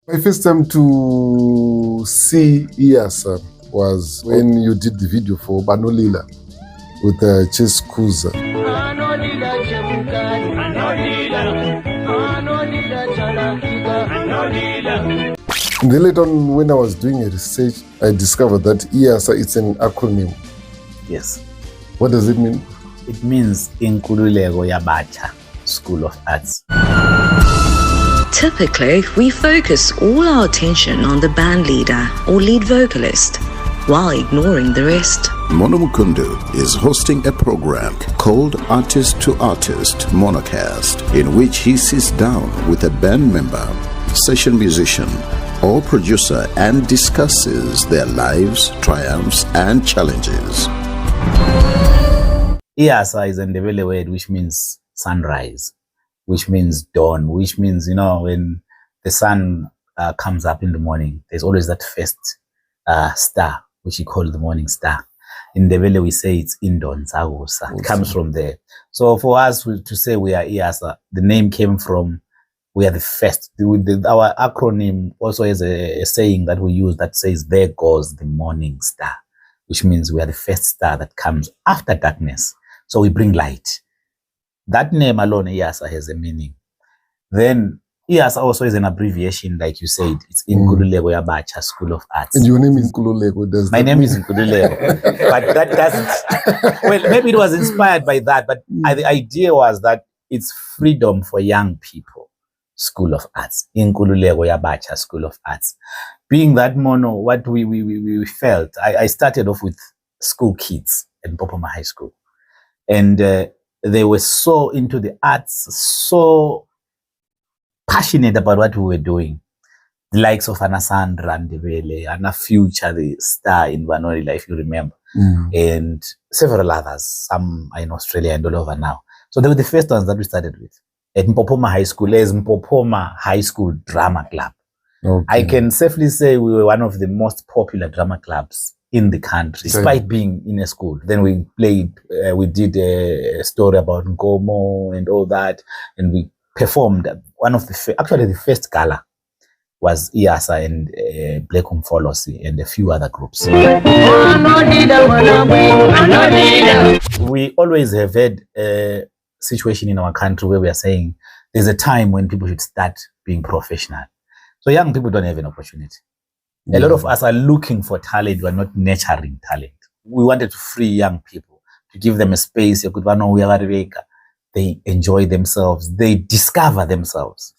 My first time to see IYASA was when you did the video for Banolila with Chess Kuza. And then later on, when I was doing a research, I discovered that IYASA is an acronym. Yes. What does it mean? It means Inkululeko Yabacha School of Arts. Typically, we focus all our attention on the band leader or lead vocalist, while ignoring the rest. Mukundu is hosting a program called Artist to Artist MonoCast, in which he sits down with a band member, session musician, or producer and discusses their lives, triumphs, and challenges. IYASA is a Ndebele word which means sunrise, which means dawn, which means, when the sun comes up in the morning, there's always that first star, which you call the morning star. In Ndebele, we say it's Indon Zagosa. It comes from there. So for us to say we are IYASA, the name came from we are the first. Our acronym also has a saying that we use that says, there goes the morning star, which means we are the first star that comes after darkness. So we bring light. That name alone, IYASA, has a meaning. Then IYASA also is an abbreviation, like you said. It's Inkululeko Yabacha School of Arts. And your name is Nkululeko. My name is Nkululeko. But that doesn't... Well, maybe it was inspired by that, but the idea was that it's freedom for young people. School of Arts, Inkululeko Yabacha School of Arts. Being that mono, what we felt, I started off with school kids at Mpopoma High School. And they were so into the arts, so passionate about what we were doing. The likes of Anna Sandra Ndebele, Anna Future, the star in Vanilla, if you remember. And several others, some are in Australia and all over now. So they were the first ones that we started with. At Mpopoma High School, as Mpopoma High School Drama Club. Okay. I can safely say we were one of the most popular drama clubs in the country, despite being in a school. Then we played, we did a story about Nkomo and all that, and we performed one of the, actually the first gala was IYASA and Black Umfolosi and a few other groups. We always have had a situation in our country where we are saying there's a time when people should start being professional. So young people don't have an opportunity. A lot of us are looking for talent. We are not nurturing talent. We wanted to free young people, to give them a space. They enjoy themselves. They discover themselves.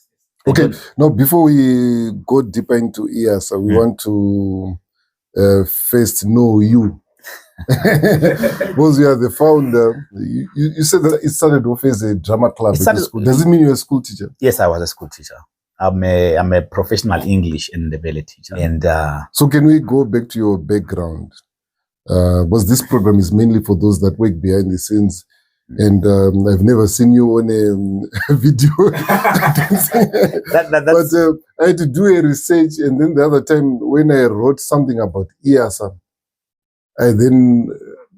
Okay. Now, before we go deeper into IYASA, we want to first know you. Because you are the founder. You said that it started off as a drama club at the school. Does it mean you're a school teacher? Yes, I was a school teacher. I'm a professional English and Ndebele teacher. And so can we go back to your background? Because this program is mainly for those that work behind the scenes. And I've never seen you on a video. But I had to do a research. And then the other time when I wrote something about IYASA, I then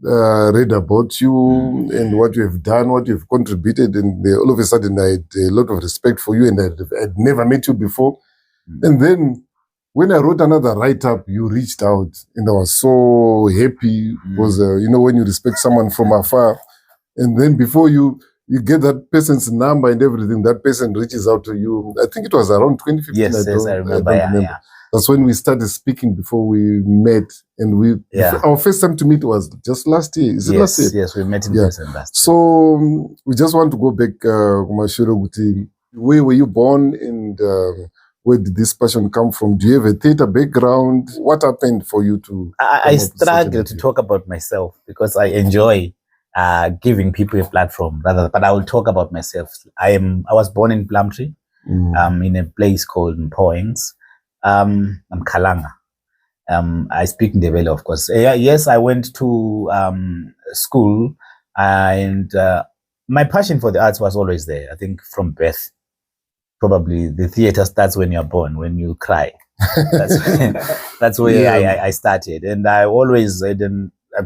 read about you and what you have done, what you've contributed, and all of a sudden I had a lot of respect for you, and I'd never met you before. And then when I wrote another write-up, you reached out, and I was so happy because, when you respect someone from afar, and then before you get that person's number and everything, that person reaches out to you. I think it was around 2015. Yes, I remember. Yeah. That's when we started speaking before we met. And our first time to meet was just last year. Is it last year? Yes, we met in person last year. So we just want to go back, Kumashiro Guti. Where were you born and where did this passion come from? Do you have a theater background? What happened for you to... I struggle to talk about myself because I enjoy giving people a platform, but I will talk about myself. I was born in Plumtree, in a place called Mpoings. I'm Kalanga. I speak Ndebele, of course. Yes, I went to school, and my passion for the arts was always there. I think from birth, probably the theater starts when you're born, when you cry. That's where I started, and I always I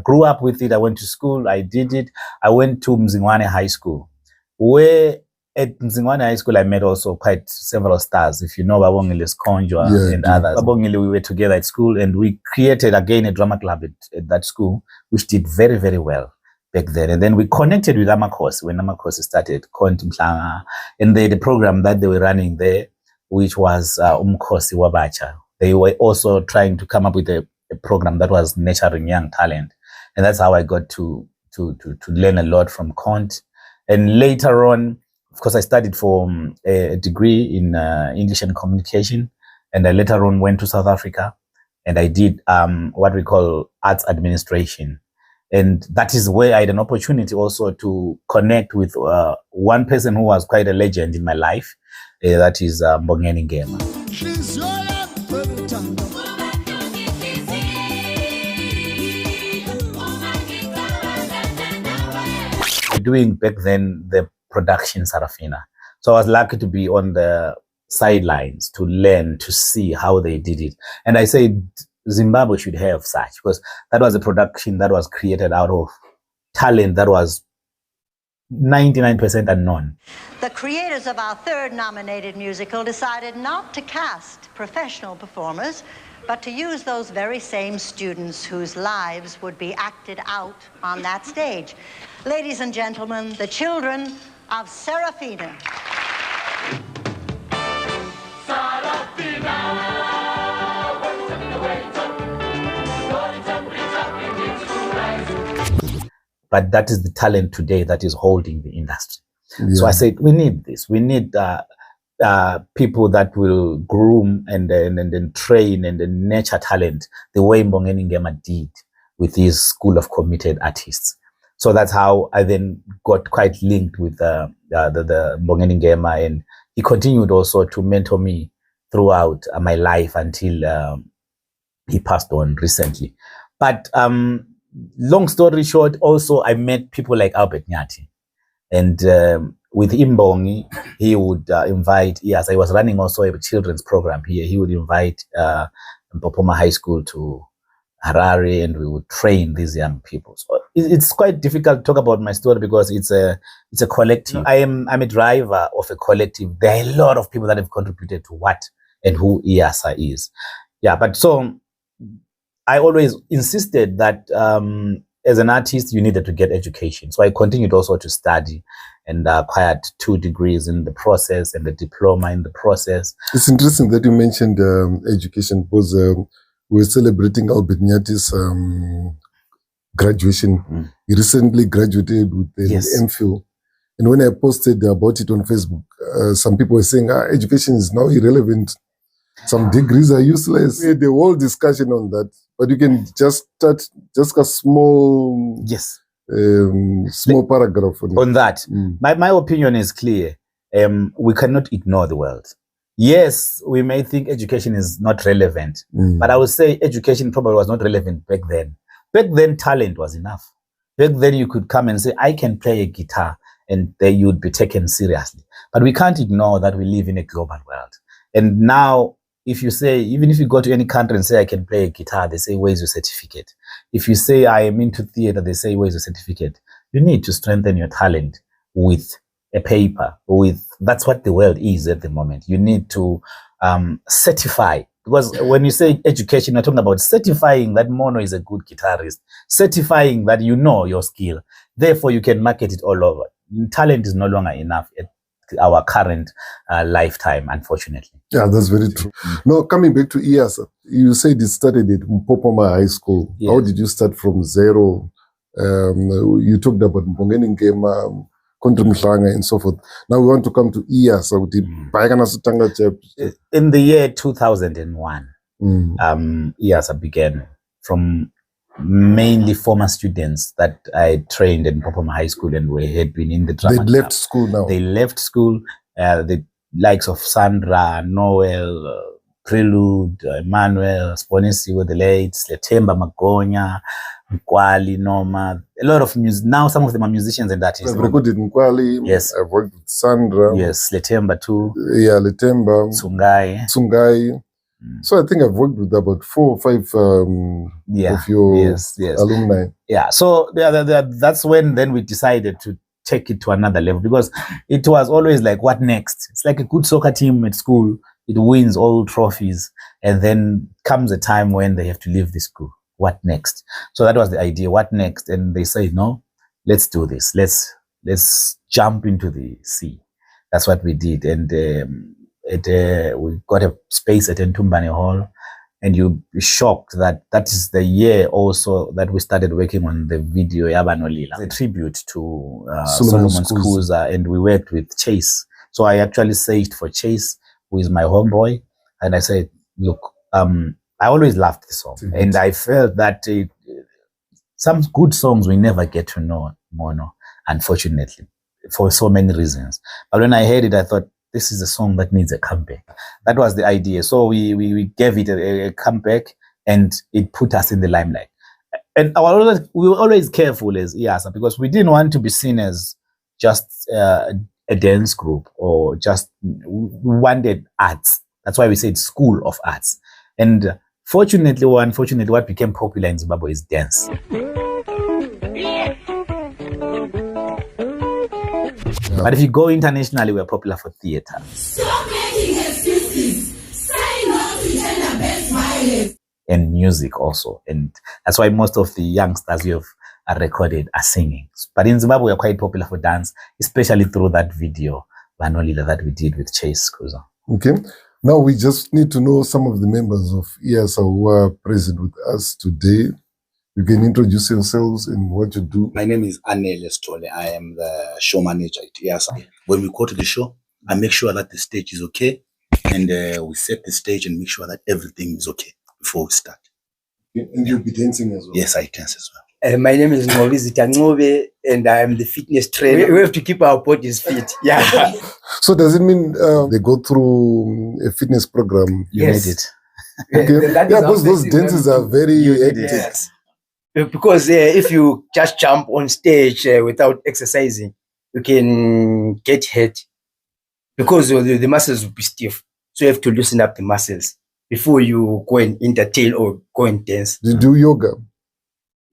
grew up with it. I went to school. I did it. I went to Mzingwane High School, where at Mzingwane High School, I met also quite several stars. If you know Babongile Skonjwa and others. Babongile, we were together at school, and we created again a drama club at that school, which did very, very well back then. And then we connected with Amakosi when Amakosi started, and the program that they were running there, which was Umkosi Wabacha. They were also trying to come up with a program that was nurturing young talent. And that's how I got to learn a lot from Kont. And later on, of course, I studied for a degree in English and communication. And I later on went to South Africa, and I did what we call arts administration. And that is where I had an opportunity also to connect with one person who was quite a legend in my life. That is Mbongeni Ngema. Doing back then the production Sarafina. So I was lucky to be on the sidelines to learn, to see how they did it. And I said Zimbabwe should have such, because that was a production that was created out of talent that was 99% unknown. The creators of our third nominated musical decided not to cast professional performers, but to use those very same students whose lives would be acted out on that stage. Ladies and gentlemen, the children of Serafina. But that is the talent today that is holding the industry. Yeah. So I said, we need this. We need people that will groom and train and nurture talent the way Mbongeni Ngema did with his school of committed artists. So that's how I then got quite linked with the Mbongeni Ngema, and he continued also to mentor me throughout my life until he passed on recently. But long story short, also I met people like Albert Nyati, and with Imbongi, he would invite, yes, I was running also a children's program here. He would invite Mpopoma High School to Harare, and we would train these young people. So it's quite difficult to talk about my story because it's a collective. I'm a driver of a collective. There are a lot of people that have contributed to what and who IYASA is. Yeah, but so I always insisted that as an artist, you needed to get education. So I continued also to study and acquired 2 degrees in the process and a diploma in the process. It's interesting that you mentioned education, because we're celebrating Albert Nyati's graduation. He recently graduated with an MPhil. And when I posted about it on Facebook, some people were saying, education is now irrelevant. Some degrees are useless. We had a whole discussion on that. But you can just start just a small small paragraph on that. My opinion is clear. We cannot ignore the world. Yes, we may think education is not relevant, but I would say education probably was not relevant back then. Back then, talent was enough. Back then, you could come and say, I can play a guitar, and then you'd be taken seriously. But we can't ignore that we live in a global world. And now, if you say, even if you go to any country and say, I can play a guitar, they say, where's your certificate? If you say, I am into theater, they say, where's your certificate? You need to strengthen your talent with a paper. That's what the world is at the moment. You need to certify. Because when you say education, you're talking about certifying that Mono is a good guitarist, certifying that you know your skill. Therefore, you can market it all over. Talent is no longer enough at our current lifetime, unfortunately. Yeah, that's very true. Now, coming back to IYASA, you said it started at Mpopoma High School. Yes. How did you start from zero? You talked about Mbongeni Ngema, Kontri and so forth. Now we want to come to IYASA. In the year 2001, IYASA began from mainly former students that I trained in Mpopoma High School, and we had been in the drama. They left school now. They left school. The likes of Sandra, Noel, Prelude, Emmanuel, Sponisi with the late, Letemba Magonya, Nkwali, Noma, a lot of music. Now some of them are musicians and artists. I've recorded Nkwali. Yes. I've worked with Sandra. Yes, Letemba too. Yeah, Letemba. Tsungai. So I think I've worked with about 4 or 5 of your alumni. Yeah, so that's when then we decided to take it to another level, because it was always like, what next? It's like a good soccer team at school. It wins all trophies, and then comes a time when they have to leave the school. What next? So that was the idea. What next? And they say, no, let's do this. Let's jump into the sea. That's what we did. And we got a space at Ntumbane Hall, and you'll be shocked that that is the year also that we started working on the video Yabanolila, a tribute to Solomon Skuza, and we worked with Chase. So I actually saved for Chase, who is my homeboy, and I said, look, I always loved the song, and I felt that some good songs we never get to know, Mono, unfortunately, for so many reasons. But when I heard it, I thought, this is a song that needs a comeback. That was the idea. So we gave it a comeback, and it put us in the limelight. And we were always careful as IYASA, because we didn't want to be seen as just a dance group, or just, we wanted arts. That's why we said School of Arts. And fortunately or unfortunately, what became popular in Zimbabwe is dance. But if you go internationally, we're popular for theater. Stop making excuses. Say no to gender-based violence. And music also. And that's why most of the youngsters you have recorded are singing. But in Zimbabwe, we're quite popular for dance, especially through that video, Banolila, that we did with Chase Skuza. Okay. Now we just need to know some of the members of IYASA who are present with us today. You can introduce yourselves and what you do. My name is Anel Estole. I am the show manager at IYASA. When we go to the show, I make sure that the stage is okay, and we set the stage and make sure that everything is okay before we start. And you'll be dancing as well? Yes, I dance as well. My name is Novizita Ngove, and I am the fitness trainer. We have to keep our bodies fit. Yeah. So does it mean they go through a fitness program? You made it. Okay. Yeah, because those dances are very active. Yes. Because if you just jump on stage without exercising, you can get hurt, because the muscles will be stiff. So you have to loosen up the muscles before you go and entertain or go and dance. Do you do yoga?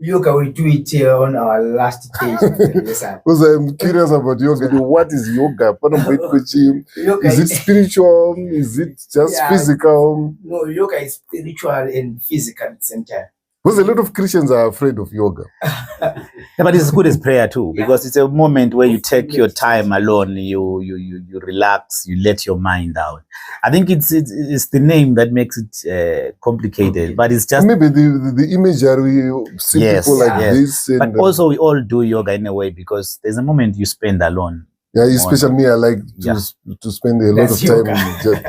Yoga, we do it on our last stage. Because I'm curious about yoga. What is yoga? Yoga is it spiritual? Is it just physical? No, yoga is spiritual and physical at the same time. Because a lot of Christians are afraid of yoga. Yeah, but it's as good as prayer too, because it's a moment where you take your time alone, you relax, you let your mind out. I think it's the name that makes it complicated, but it's just maybe the imagery. We see people like this. And, but also we all do yoga in a way, because there's a moment you spend alone. Yeah, especially me, I like to spend a lot of time.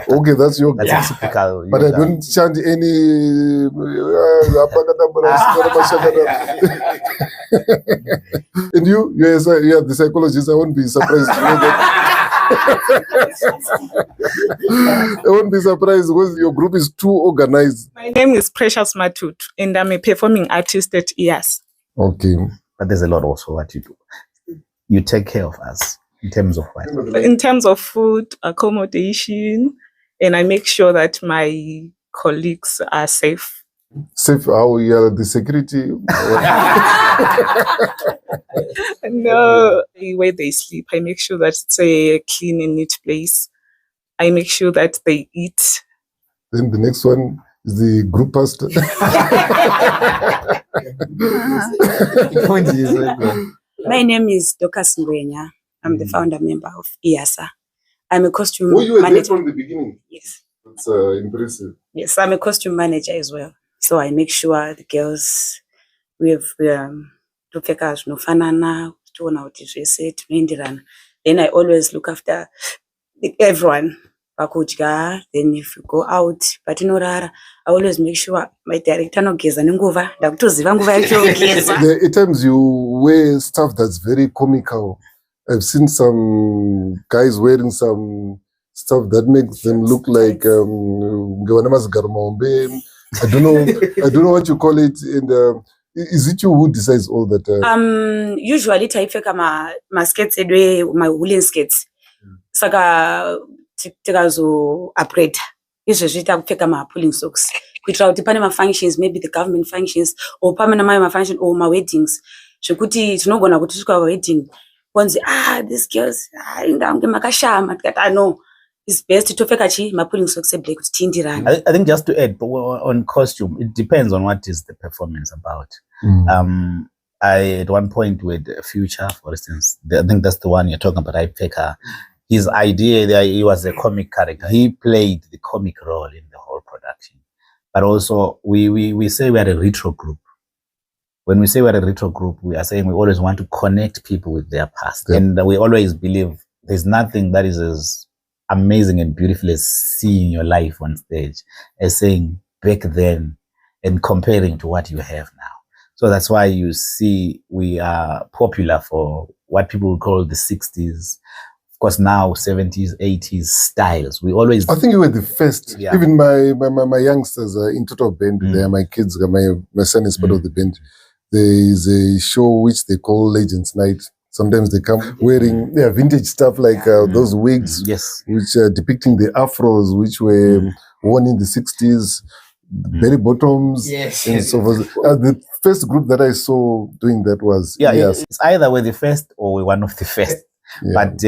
Okay, that's yoga. That's typical. But yoga. I don't chant any. And you are the psychologist. I won't be surprised to know that. I won't be surprised because your group is too organized. My name is Precious Matut, and I'm a performing artist at IYASA. Okay. But there's a lot also what you do. You take care of us. In terms of what? In terms of food, accommodation, and I make sure that my colleagues are safe. Safe? How you are the security? No, where they sleep, I make sure that it's a clean and neat place. I make sure that they eat. Then the next one is the group pastor. My name is Dokas Ngwenya. I'm the founder member of IYASA. I'm a costume manager. You were there manager from the beginning? Yes. That's impressive. Yes, I'm a costume manager as well. So I make sure the girls, we have to take us no fanana, to know to then I always look after everyone. Then if you go out, but you know, I always make sure my director no geza nguva. At times you wear stuff that's very comical. I've seen some guys wearing some stuff that makes them look like I don't know what you call it. And is it you who decides all that? Usually I take my skates, my woolen skates. Saka tikazo upgrade. Usually I take my pulling socks. We try to plan my functions, maybe the government functions, or permanent my function or my weddings. So kuti it's not gonna go to our wedding. once these girls no, it's best to fekachi my pulling socks black tindirana. I think just to add on costume, it depends on what is the performance about. I at one point with Future, for instance, I think that's the one you're talking about, Ipeka. His idea there, he was a comic character. He played the comic role in the whole production. But also, we say we are a retro group. When we say we're a retro group, we are saying we always want to connect people with their past. Yeah. And we always believe there's nothing that is as amazing and beautiful as seeing your life on stage, as saying back then and comparing to what you have now. So that's why you see we are popular for what people would call the 60s. Of course, now 70s, 80s styles. We always... I think you were the first. Yeah. Even my youngsters are in total band. They are my kids. My son is part of the band. There is a show which they call Legends Night. Sometimes they come wearing vintage stuff like those wigs, which are depicting the afros which were worn in the 60s, belly bottoms, and so forth. The first group that I saw doing that was it's either we're the first or we're one of the first. But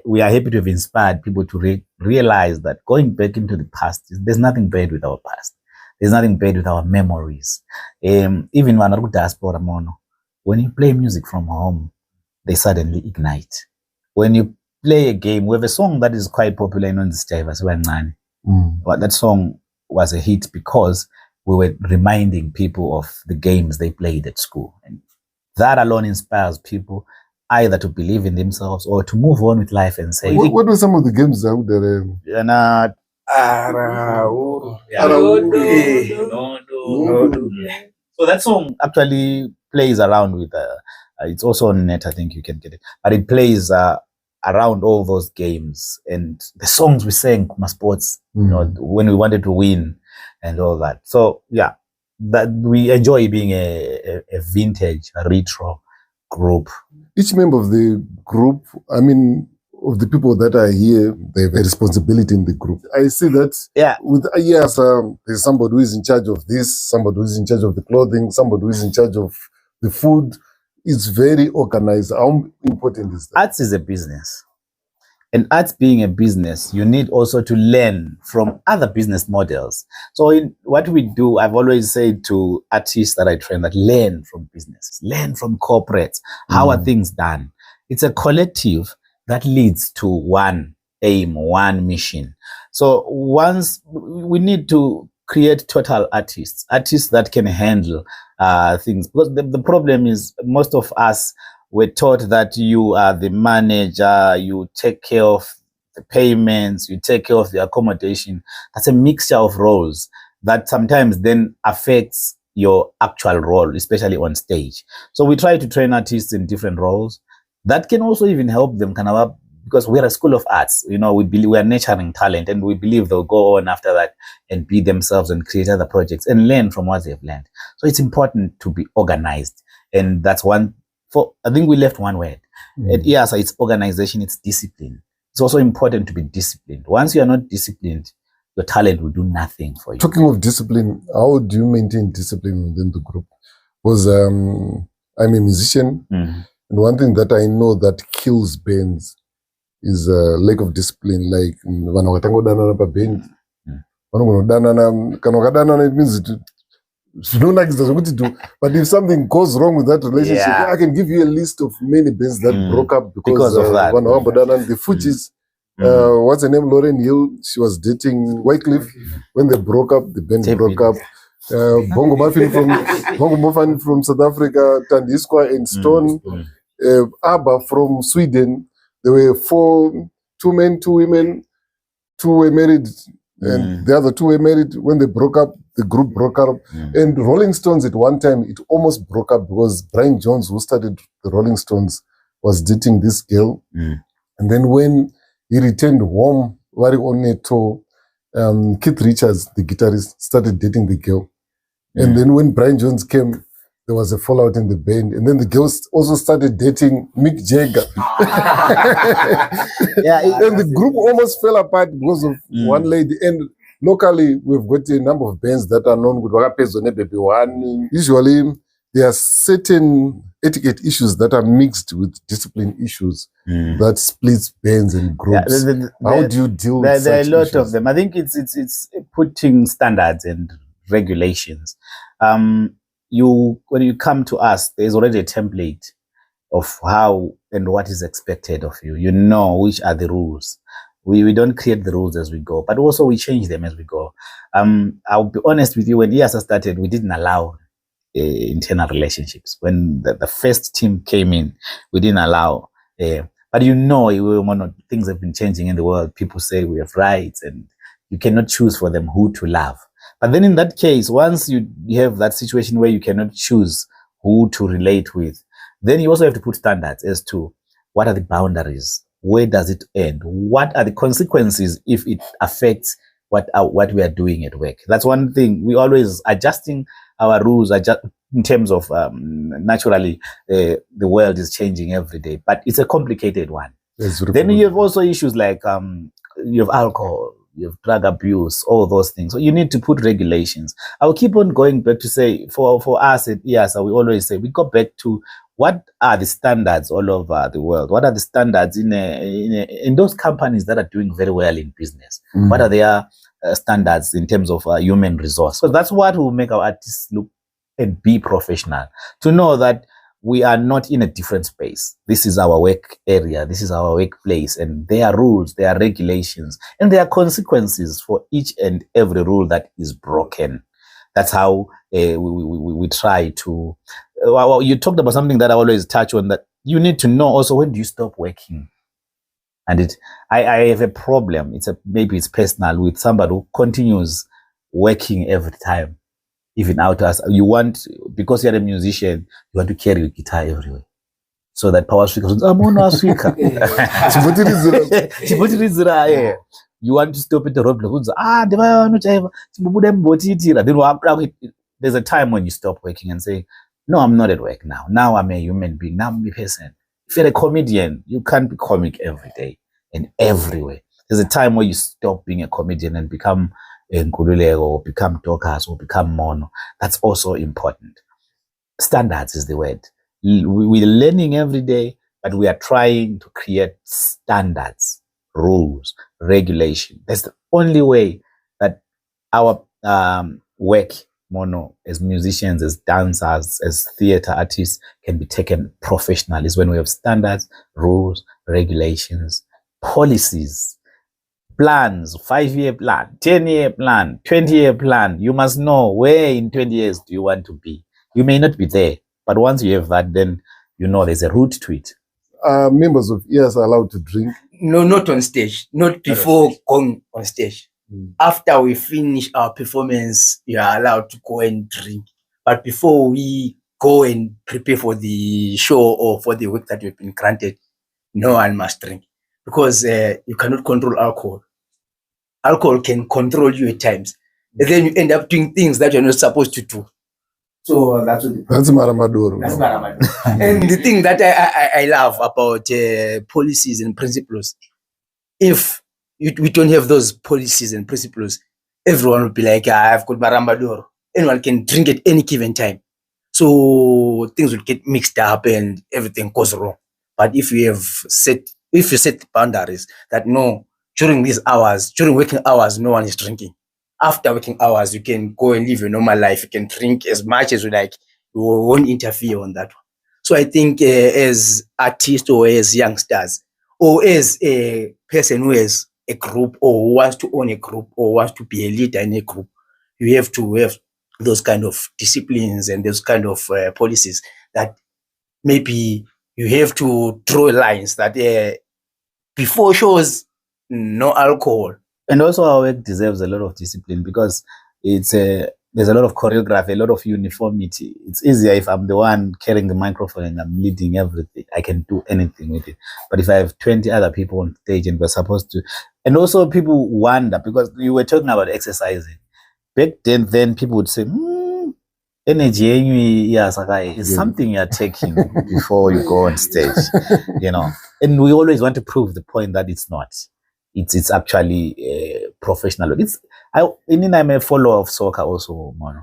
we are happy to have inspired people to realize that going back into the past, there's nothing bad with our past. There's nothing bad with our memories. Even when diaspora mono, when you play music from home, they suddenly ignite. When you play a game, we have a song that is quite popular in this time as well, but that song was a hit because we were reminding people of the games they played at school. And that alone inspires people either to believe in themselves or to move on with life and say... What were some of the games out there? So that song actually plays around with... it's also on net, I think you can get it. But it plays around all those games. And the songs we sang, Kuma Sports, you know, when we wanted to win and all that. So, that we enjoy being a vintage, a retro group. Each member of the group, I mean, of the people that are here, they have a responsibility in the group. I see that with IYASA, there's somebody who is in charge of this, somebody who is in charge of the clothing, somebody who is in charge of the food. It's very organized. How important is that? Arts is a business. And arts being a business, you need also to learn from other business models. So in what we do, I've always said to artists that I train that learn from businesses, learn from corporates. How are things done? It's a collective that leads to one aim, one mission. So once we need to create total artists that can handle things. Because the problem is most of us were taught that you are the manager, you take care of the payments, you take care of the accommodation. That's a mixture of roles that sometimes then affects your actual role, especially on stage. So we try to train artists in different roles. That can also even help them because we're a school of arts, you know, we are nurturing talent and we believe they'll go on after that and be themselves and create other projects and learn from what they've learned. So it's important to be organized. And that's I think we left one word. At IYASA, it's organization, it's discipline. It's also important to be disciplined. Once you are not disciplined, your talent will do nothing for you. Talking of discipline, how do you maintain discipline within the group? Because I'm a musician, and one thing that I know that kills bands is a lack of discipline. Like, it means but if something goes wrong with that relationship, I can give you a list of many bands that broke up because of that. The Fugees, what's her name? Lauren Hill, she was dating Wycliffe. When they broke up, the band broke up. Bongo Muffin from South Africa, Tandiskwa and Stone, ABBA from Sweden. There were 4, 2 men, 2 women, 2 were married, and the other 2 were married. When they broke up, the group broke up. And Rolling Stones at one time, it almost broke up because Brian Jones, who started the Rolling Stones, was dating this girl. And then when he returned home, on a tour, Keith Richards, the guitarist, started dating the girl. And then when Brian Jones came, there was a fallout in the band. And then the girls also started dating Mick Jagger. And the group almost fell apart because of one lady. And locally, we've got a number of bands that are known with Baby One. Usually, there are certain etiquette issues that are mixed with discipline issues that splits bands and groups. How do you deal with there are a such lot issues? of them. I think it's putting standards and regulations. When you come to us, there's already a template of how and what is expected of you. You know which are the rules. We don't create the rules as we go, but also we change them as we go. I'll be honest with you, when IYASA started, we didn't allow internal relationships. When the first team came in, we didn't allow. But things have been changing in the world. People say we have rights and you cannot choose for them who to love. But then in that case, once you have that situation where you cannot choose who to relate with, then you also have to put standards as to what are the boundaries, where does it end, what are the consequences if it affects what we are doing at work. That's one thing. We always adjusting our rules in terms of naturally the world is changing every day, but it's a complicated one. Then you have also issues like you have alcohol, you have drug abuse, all those things. So you need to put regulations. I will keep on going back to say for us at IYASA, we always say we go back to what are the standards all over the world? What are the standards in those companies that are doing very well in business? What are their standards in terms of human resource? So that's what will make our artists look and be professional, to know that we are not in a different space. This is our work area. This is our workplace. And there are rules, there are regulations, and there are consequences for each and every rule that is broken. That's how we try to... you talked about something that I always touch on, that you need to know also, when do you stop working? And I have a problem. Maybe it's personal, with somebody who continues working every time, even out as because you're a musician, you want to carry your guitar everywhere. So that power speaker says, I'm on Africa. You want to stop at the roadblock. Then there's a time when you stop working and say, no, I'm not at work now. Now I'm a human being. Now I'm a person. If you're a comedian, you can't be comic every day and everywhere. There's a time where you stop being a comedian and become Nkululeko, or become Dokas, or become Mono. That's also important. Standards is the word. We're learning every day, but we are trying to create standards, rules, regulation. That's the only way that our work, Mono, as musicians, as dancers, as theater artists, can be taken professional, is when we have standards, rules, regulations, policies, plans, 5-year plan, 10-year plan, 20-year plan. You must know where in 20 years do you want to be. You may not be there, but once you have that, then you know there's a route to it. Are members of IYASA allowed to drink? No, not on stage. Not before going on stage. After we finish our performance, you are allowed to go and drink. But before we go and prepare for the show or for the work that we've been granted, no one must drink. Because you cannot control alcohol. Alcohol can control you at times. And then you end up doing things that you're not supposed to do. So that's Maramadoro. That's Maramadoro. And the thing that I love about policies and principles, if we don't have those policies and principles, everyone will be like, I've got Maramadoro. Anyone can drink at any given time. So things will get mixed up and everything goes wrong. But if you set boundaries that no, during these hours, during working hours, no one is drinking. After working hours, you can go and live your normal life. You can drink as much as you like. You won't interfere on that one. So I think as artists or as youngsters or as a person who has a group or who wants to own a group or wants to be a leader in a group, you have to have those kind of disciplines and those kind of policies that maybe you have to draw lines that before shows, no alcohol. And also our work deserves a lot of discipline, because there's a lot of choreography, a lot of uniformity. It's easier if I'm the one carrying the microphone and I'm leading everything. I can do anything with it. But if I have 20 other people on stage and we're supposed to... And also people wonder, because you were talking about exercising. Back then people would say, energy is something you're taking before you go on stage, And we always want to prove the point that it's not. It's actually professional. I'm a follower of soccer also, Mono.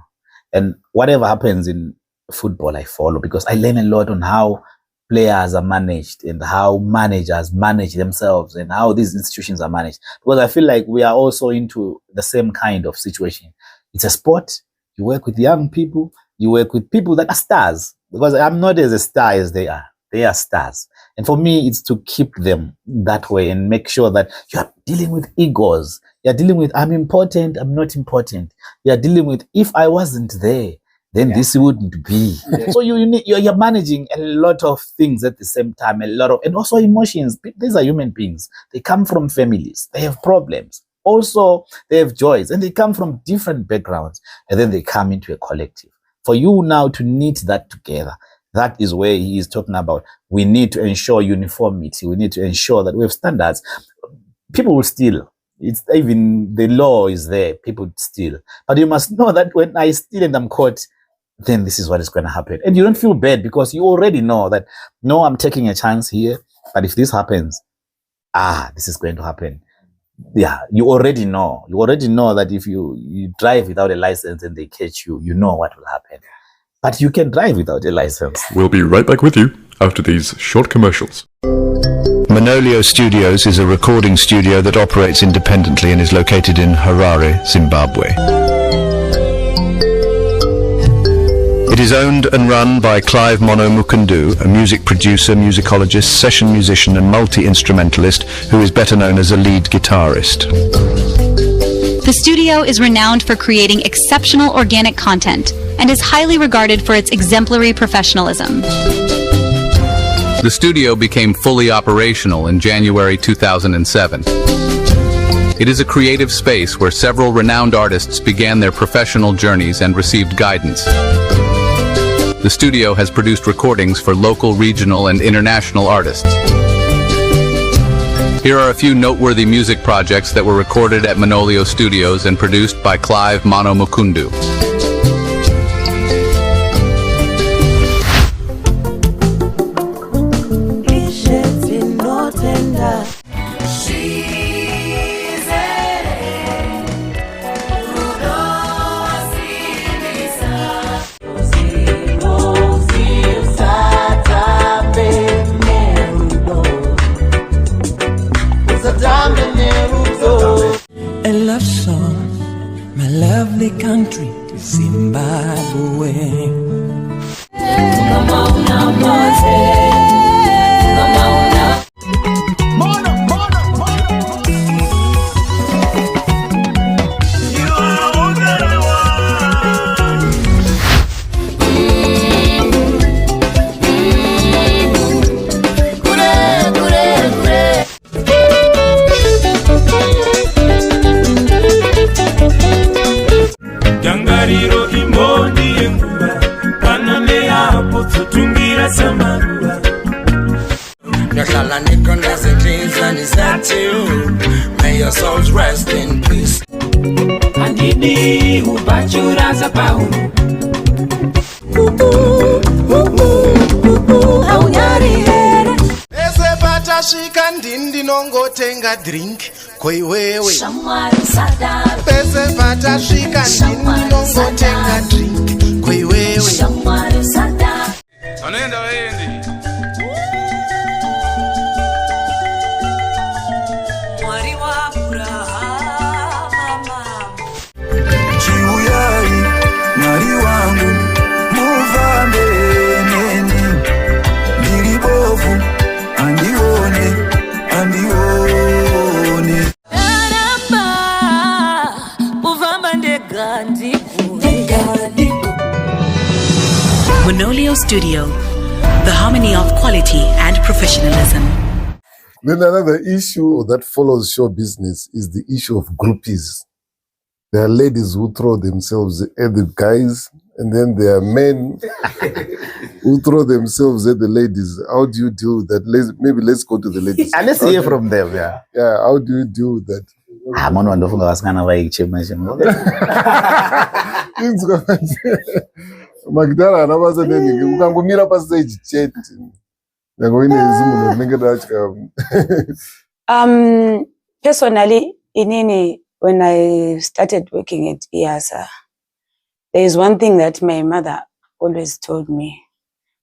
And whatever happens in football I follow, because I learn a lot on how players are managed and how managers manage themselves and how these institutions are managed. Because I feel like we are also into the same kind of situation. It's a sport. You work with young people. You work with people that are stars. Because I'm not as a star as they are. They are stars. And for me, it's to keep them that way and make sure that you're dealing with egos. You're dealing with, I'm important, I'm not important. You're dealing with, if I wasn't there, then this wouldn't be. So you're managing a lot of things at the same time, and also emotions. These are human beings. They come from families. They have problems. Also, they have joys, and they come from different backgrounds, and then they come into a collective. For you now to knit that together, that is where he is talking about. We need to ensure uniformity. We need to ensure that we have standards. People will steal. It's even the law is there. People steal. But you must know that when I steal and I'm caught, then this is what is going to happen. And you don't feel bad because you already know that, no, I'm taking a chance here. But if this happens, this is going to happen. Yeah, you already know. You already know that if you drive without a license and they catch you, you know what will happen. But you can drive without a license. We'll be right back with you after these short commercials. Monolio Studios is a recording studio that operates independently and is located in Harare, Zimbabwe. It is owned and run by Clive Mono Mukundu, a music producer, musicologist, session musician and multi-instrumentalist who is better known as a lead guitarist. The studio is renowned for creating exceptional organic content and is highly regarded for its exemplary professionalism. The studio became fully operational in January 2007. It is a creative space where several renowned artists began their professional journeys and received guidance. The studio has produced recordings for local, regional, and international artists. Here are a few noteworthy music projects that were recorded at Monolio Studios and produced by Clive Mono Mukundu. A love song, my lovely country, Zimbabwe. May your souls rest in peace. Ese patashika ndindi nongotenga drink kwewewe. Pese patashika ndindi nongotenga drink kwewewe. Anaenda waende. Monolio Studio, the harmony of quality and professionalism. Then another issue that follows show business is the issue of groupies. There are ladies who throw themselves at the guys, and then there are men who throw themselves at the ladies. How do you deal with that? Maybe let's go to the ladies. And let's hear from them, yeah. Yeah, how do you deal with that? Magdala anabaza nini ukangumira pa stage chat ngakone zimuno ninge dachika. Personally, when I started working at IYASA, there is one thing that my mother always told me.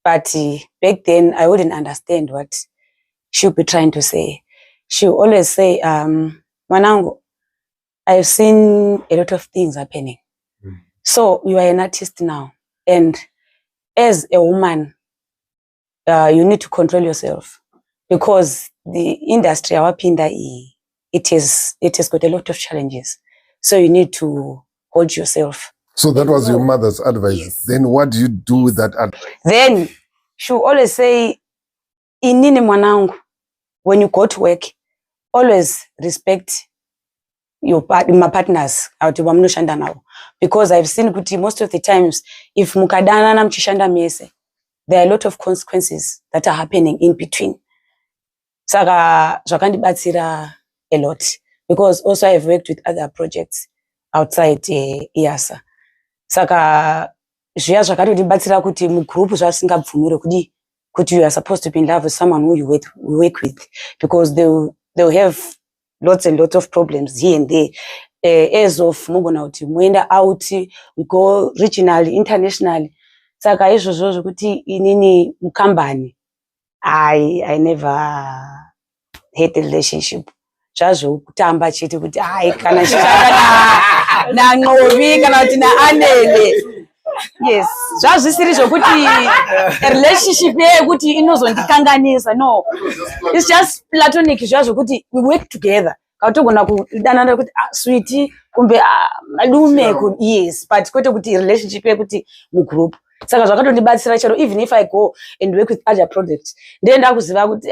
But back then, I wouldn't understand what she'll be trying to say. She'll always say, Manangu, I've seen a lot of things happening. So you are an artist now. And as a woman, you need to control yourself because the industry, our pinda, it has got a lot of challenges. So you need to hold yourself. So that was your mother's advice. Yes. Then what do you do with that advice? Then she'll always say, Inini mwanangu, when you go to work, always respect my partners because I've seen kuti most of the times if mukadana na mchishanda mese, there are a lot of consequences that are happening in between. Saka zvakandibatsira a lot because also I've worked with other projects outside IYASA. Saka zviya zvakatotibatsira kuti mugroup zvasingabvumire kuti you are supposed to be in love with someone who you work with because they'll have lots and lots of problems here and there. As of mugona kuti muenda out, we go regionally, internationally. Saka izvozvo zvokuti inini mukambani, I never had a relationship. Zvazvo kutamba chete kuti kana shaka na Ngovi kana kuti na Anele. Yes, zvazvisiri zvokuti a relationship yekuti inozondikanganisa. No, it's just platonic. Zvazvokuti we work together. Kautogona kudanana kuti sweetie kumbe malume. Yes, but kwete kuti relationship yekuti mu group. Saka zvakatondibatsira chero even if I go and work with other projects. Ndenda kuziva kuti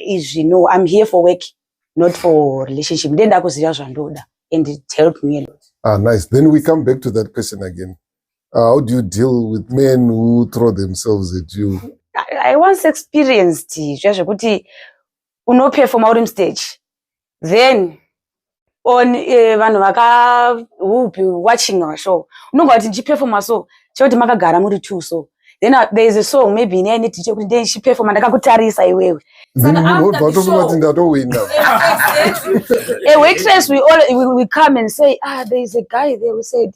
izvi no, I'm here for work, not for relationship. Ndenda kuziva zvandoda and it helped me a lot. Nice. Then we come back to that question again. How do you deal with men who throw themselves at you? I once experienced zvazvokuti unoperforma uri stage. Then on vanhu who will be watching our show, unonga kuti ndichiperforma so choti makagara muri two so. Then there is a song maybe I need to check kuti ndichiperforma ndakakutarisa iwewe. Then after a waitress we come and say there is a guy there who said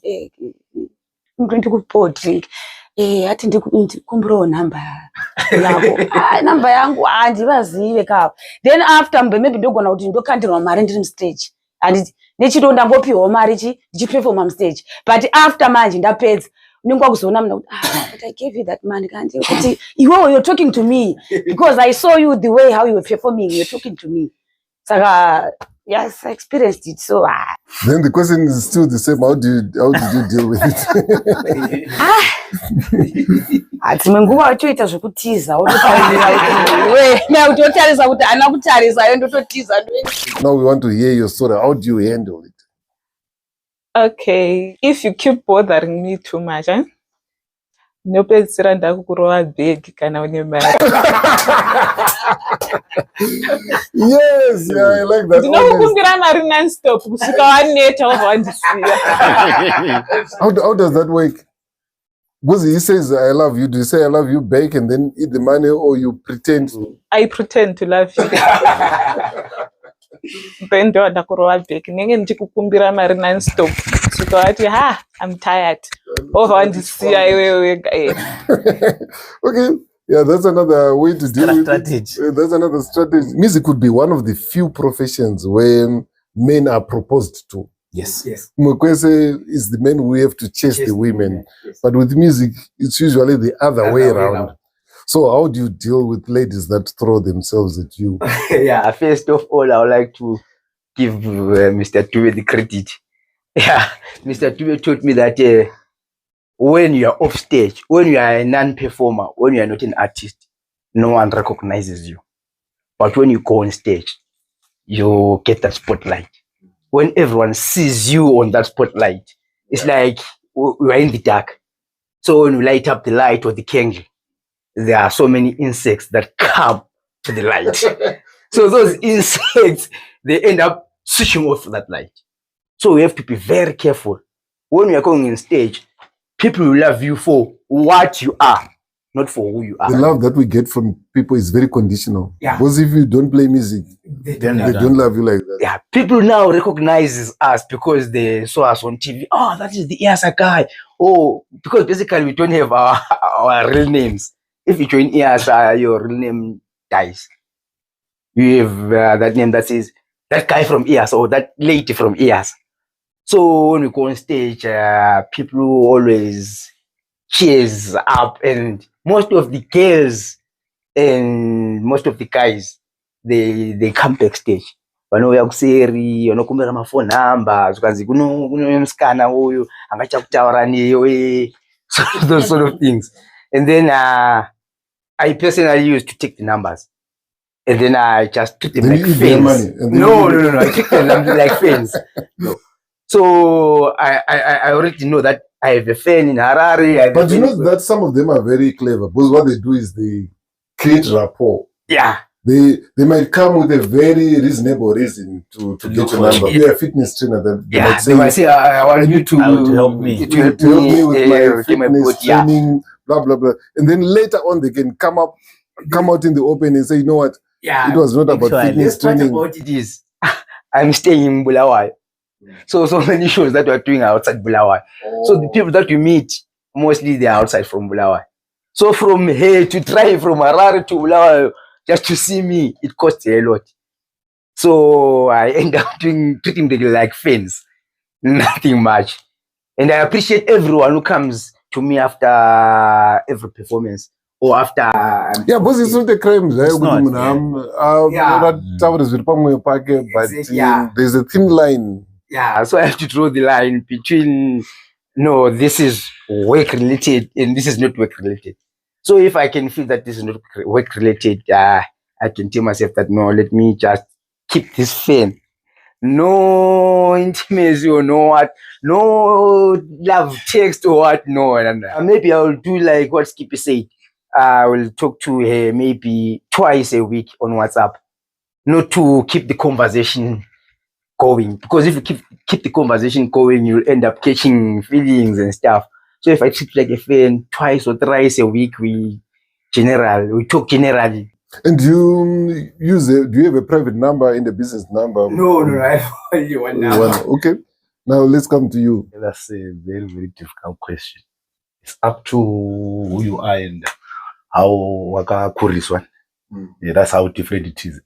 I'm going to go pour a drink. Ati ndikumbiro number yako. Number yangu andivazive ka. Then after maybe ndogona kuti ndokandirwa mari ndiri stage. And nechitonda ngopiwa mari ndichiperforma on stage. But after manje ndapedza unengwa kuzoona mna but I gave you that money kanti kuti you're talking to me because I saw you the way how you were performing, you're talking to me. Saka yes, I experienced it. So then the question is still the same. How did you deal with it? Ati munguva wachoita zvokutiza utotarisa kuti ana kutarisa yo ndototiza. Now we want to hear your story. How do you handle it? Okay, if you keep bothering me too much, ndopedzisira ndakukurova bhegi kana une mari. Yes, yeah, I like that. Ndinokukumbira mari non-stop kusvika waneta wabva wandisiya. How does that work? Because he says I love you. Do you say I love you back and then eat the money, or you pretend? I pretend to love you. Then ndo ndakurova bhegi nenge ndichikukumbira mari non-stop kusvika wati I'm tired wabva wandisiya iwewe wega. Okay. Yeah, that's another way to deal with strategy. it. That's another strategy. Music could be one of the few professions where men are proposed to. Yes. Mukwese is the men who have to chase the women. Yes. But with music, it's usually the other way around. So how do you deal with ladies that throw themselves at you? Yeah, first of all, I would like to give Mr. Tube the credit. Yeah, Mr. Tube told me that when you are off stage, when you are a non-performer, when you are not an artist, no one recognizes you. But when you go on stage, you get that spotlight. When everyone sees you on that spotlight, it's like we are in the dark. So when you light up the light or the candle, there are so many insects that come to the light. So those insects, they end up switching off that light. So we have to be very careful. When we are going on stage, people will love you for what you are, not for who you are. The love that we get from people is very conditional. Yeah. Because if you don't play music, They they don't love you like that. Yeah, people now recognize us because they saw us on TV. Oh, that is the IYASA guy. Oh, because basically we don't have our real names. If you join IYASA, your real name dies. You have that name that says that guy from IYASA or that lady from IYASA. So when we go on stage, people always cheers up, and most of the girls and most of the guys, they come backstage. Vanouya kuseri, vanokumbira mafone number, zvikanzi kuno musikana uyu angachakutaura newe, those sort of things. And then I personally used to take the numbers. And then I just treat them Then like you eat their fans. money, No, I treat them like fans. No. So I already know that I have a fan in Harare. But you know that some of them are very clever because what they do is they create rapport. Yeah. They might come with a very reasonable reason to get your number. You're a fitness trainer. They might say, I want you to help me. To help me with my fitness training, blah, blah, blah. And then later on, they can come out in the open and say, you know what? Yeah, it was not about fitness training. What it is, I'm staying in Bulawayo. So many shows that we're doing are outside Bulawayo. So the people that you meet, mostly they are outside from Bulawayo. So from here to drive from Harare to Bulawayo, just to see me, it costs a lot. So I end up treating them like fans, nothing much. And I appreciate everyone who comes to me after every performance. Or after because it's not a crime, right? But there's a thin line. Yeah, so I have to draw the line between no, this is work related and this is not work related. So if I can feel that this is not work related, I can tell myself that no, let me just keep this fan. No intimacy or no what, no love text or what, no. Maybe I will do like what Skippy said. I will talk to her maybe twice a week on WhatsApp, not to keep the conversation going. Because if you keep the conversation going, you'll end up catching feelings and stuff. So if I treat like a friend twice or thrice a week, we talk generally. And do you have a private number in the business number? No, I have only one number. Okay. Now let's come to you. That's a very, very difficult question. It's up to who you are and how wakakuriswa. Yeah, that's how different it is.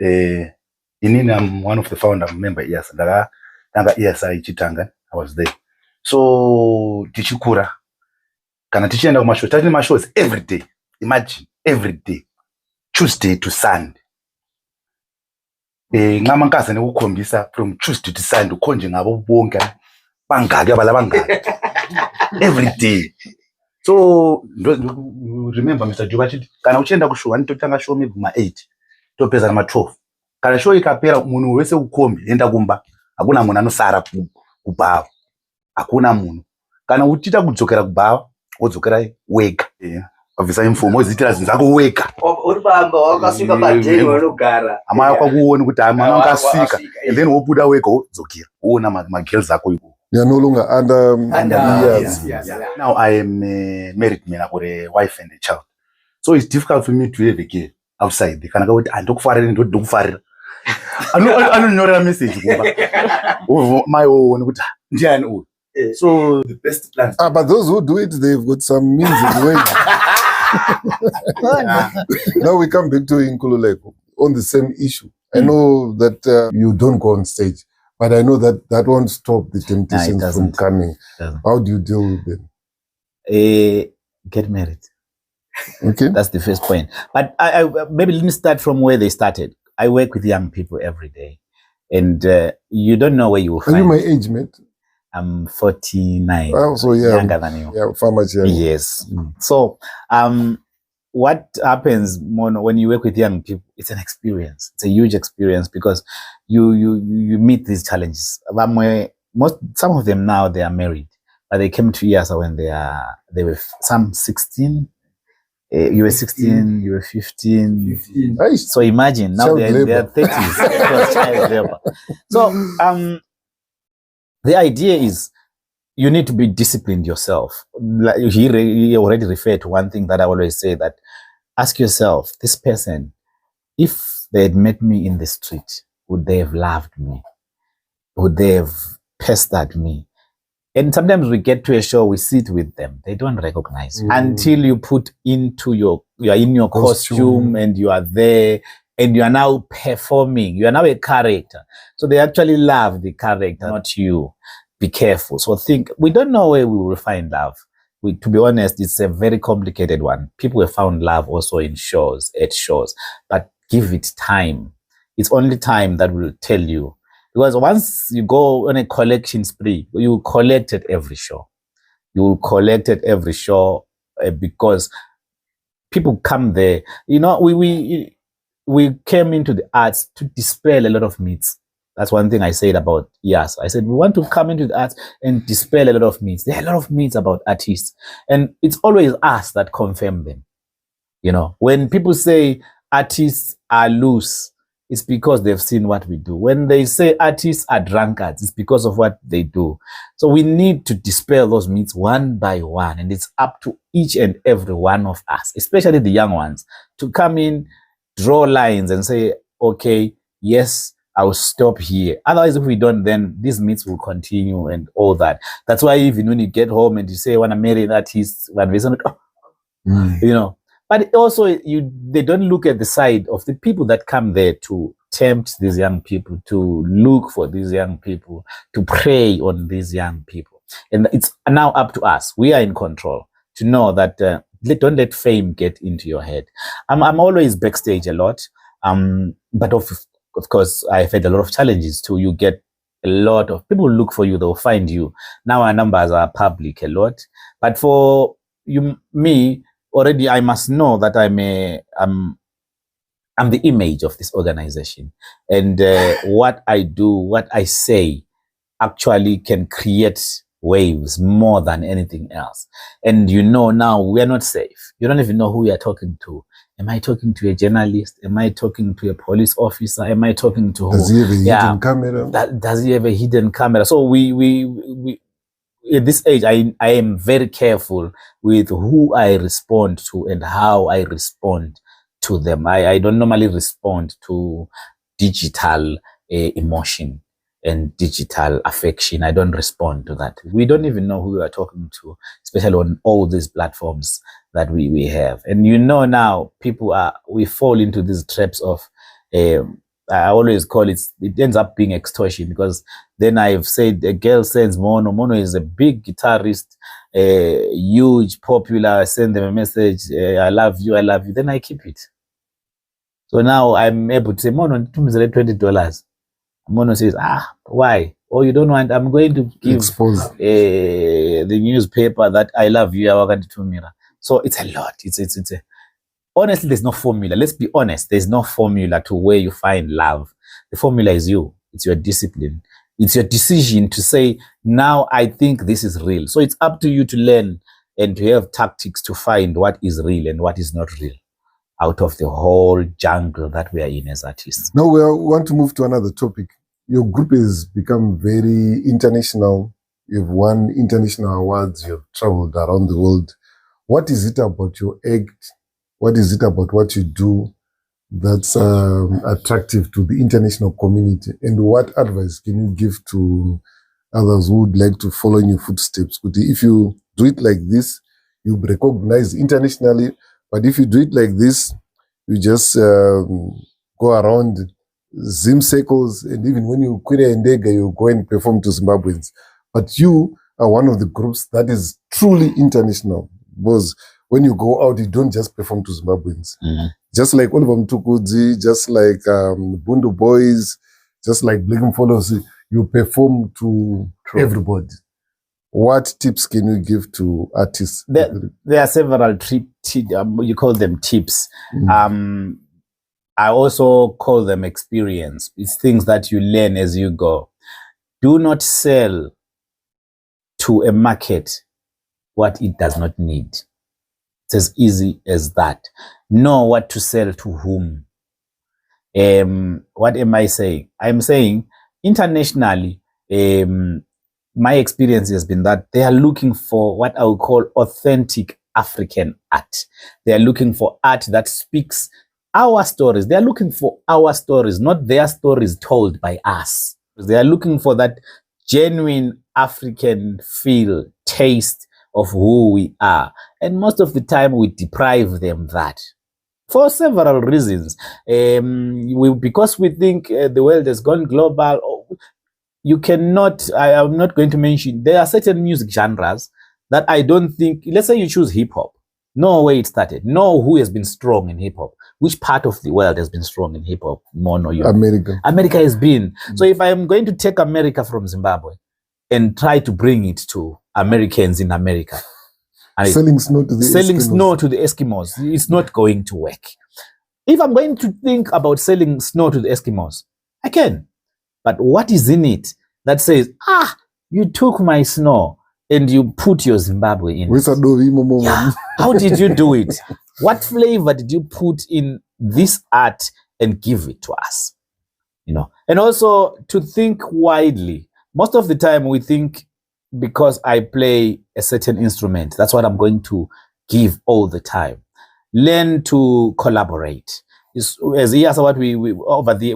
I'm one of the founder member. Yes, IYASA ichitanga. I was there. So tichikura kana tichienda kumashows, tati mashows every day. Imagine every day, Tuesday to Sunday. Ngama nkaza nekukhombisa from Tuesday to Sunday ukhonje ngabo bonke bangaki abalabangaki every day. So remember Mr. Juba chiti kana uchienda kushow anitotanga show maybe ma8 topeza na ma12 kana show ikapera munhu wese ukombi enda kumba hakuna munhu anosara kubhawa hakuna munhu kana uchita kudzokera kubhawa wodzokera wega obvisa imfumo izitira zinzako wega uribamba wakasvika padeni wanogara ama yako kuona kuti ama ngasika and then wobuda wega wodzokera uona magirls ako iko. You are no longer under years. Yeah. Now I am a married man. I've got a wife and a child. So it's difficult for me to have a girl outside. They can go with and I don't know that message. My own. So the best plan. But those who do it, they've got some means in way. Now we come back to Nkululeko on the same issue. I know that you don't go on stage. But I know that won't stop the temptations from coming. How do you deal with them? Get married. Okay. That's the first point. But I maybe let me start from where they started. I work with young people every day. And you don't know where you will find. Are you my age, mate? I'm 49. Oh, so yeah. Younger than you. Yeah, far much younger. Yes. So what happens when you work with young people, it's an experience. It's a huge experience because you meet these challenges. Some of them now they are married, but they came to IYASA when they were some 16. You were 16, you were 15. So imagine now they're 30s. It was child labor. So the idea is you need to be disciplined yourself. Like he already referred to one thing that I always say, that ask yourself, this person, if they had met me in the street, would they have loved me? Would they have pestered me? And sometimes we get to a show, we sit with them, they don't recognize you until you put into you are in your costume and you are there and you are now performing. You are now a character. So they actually love the character, not you. Be careful. So we don't know where we will find love. To be honest, it's a very complicated one. People have found love also at shows, but give it time. It's only time that will tell you. Because once you go on a collection spree, you will collect at every show. You will collect at every show because people come there. You know, we came into the arts to dispel a lot of myths. That's one thing I said about IYASA. I said, we want to come into the arts and dispel a lot of myths. There are a lot of myths about artists. And it's always us that confirm them. You know, when people say artists are loose, it's because they've seen what we do. When they say artists are drunkards, it's because of what they do. So we need to dispel those myths one by one. And it's up to each and every one of us, especially the young ones, to come in, draw lines and say, okay, yes, I will stop here. Otherwise, if we don't, then these myths will continue and all that. That's why even when you get home and you say, I want to marry an artist, you know, but also they don't look at the side of the people that come there to tempt these young people, to look for these young people, to prey on these young people. And it's now up to us. We are in control to know that don't let fame get into your head. I'm always backstage a lot, but of course, I've had a lot of challenges too. You get a lot of people look for you, they'll find you. Now our numbers are public a lot, but for me, already I must know that I'm the image of this organization, and what I do, what I say, actually can create waves more than anything else. And you know, now we are not safe. You don't even know who you are talking to. Am I talking to a journalist? Am I talking to a police officer? Am I talking to who? Does he have a hidden camera? Does he have a hidden camera? So we at this age, I am very careful with who I respond to and how I respond to them. I don't normally respond to digital emotion and digital affection. I don't respond to that. We don't even know who we are talking to, especially on all these platforms that we have. And you know, now we fall into these traps of, I always call it ends up being extortion, because then I've said a girl sends Mono. Mono is a big guitarist, huge, popular. I send them a message, I love you, I love you. Then I keep it. So now I'm able to say, Mono, $20. Mono says, why? Oh, you don't want? I'm going to give the newspaper that I love you. So it's a lot. Honestly, there's no formula. Let's be honest. There's no formula to where you find love. The formula is you. It's your discipline. It's your decision to say, now I think this is real. So it's up to you to learn and to have tactics to find what is real and what is not real out of the whole jungle that we are in as artists. Now we want to move to another topic. Your group has become very international. You've won international awards. You've traveled around the world. What is it about your act? What is it about what you do that's attractive to the international community? And what advice can you give to others who would like to follow in your footsteps? If you do it like this, you'll be recognized internationally. But if you do it like this, you just go around Zim circles, and even when you quit a Ndega, you go and perform to Zimbabweans. But you are one of the groups that is truly international, because when you go out, you don't just perform to Zimbabweans. Mm-hmm. Just like Oliver Mtukudzi, just like Bundu Boys, just like Black Follows, you perform to everybody. What tips can you give to artists? There are several you call them tips. Mm. I also call them experience. It's things that you learn as you go. Do not sell to a market what it does not need. It's as easy as that. Know what to sell to whom. What am I saying? I'm saying internationally, my experience has been that they are looking for what I would call authentic African art. They are looking for art that speaks our stories. They are looking for our stories, not their stories told by us. They are looking for that genuine African feel, taste of who we are. And most of the time we deprive them that for several reasons. Because we think the world has gone global. You cannot, I am not going to mention, there are certain music genres that I don't think, let's say you choose hip hop, know where it started, know who has been strong in hip hop, which part of the world has been strong in hip hop, Mono? America has been. So if I am going to take America from Zimbabwe and try to bring it to Americans in America, selling snow to the Eskimos, it's not going to work. If I'm going to think about selling snow to the Eskimos, I can. But what is in it that says, you took my snow and you put your Zimbabwe in it? Yeah. How did you do it? What flavor did you put in this art and give it to us? And also to think widely. Most of the time we think because I play a certain instrument, that's what I'm going to give all the time. Learn to collaborate. As IYASA, what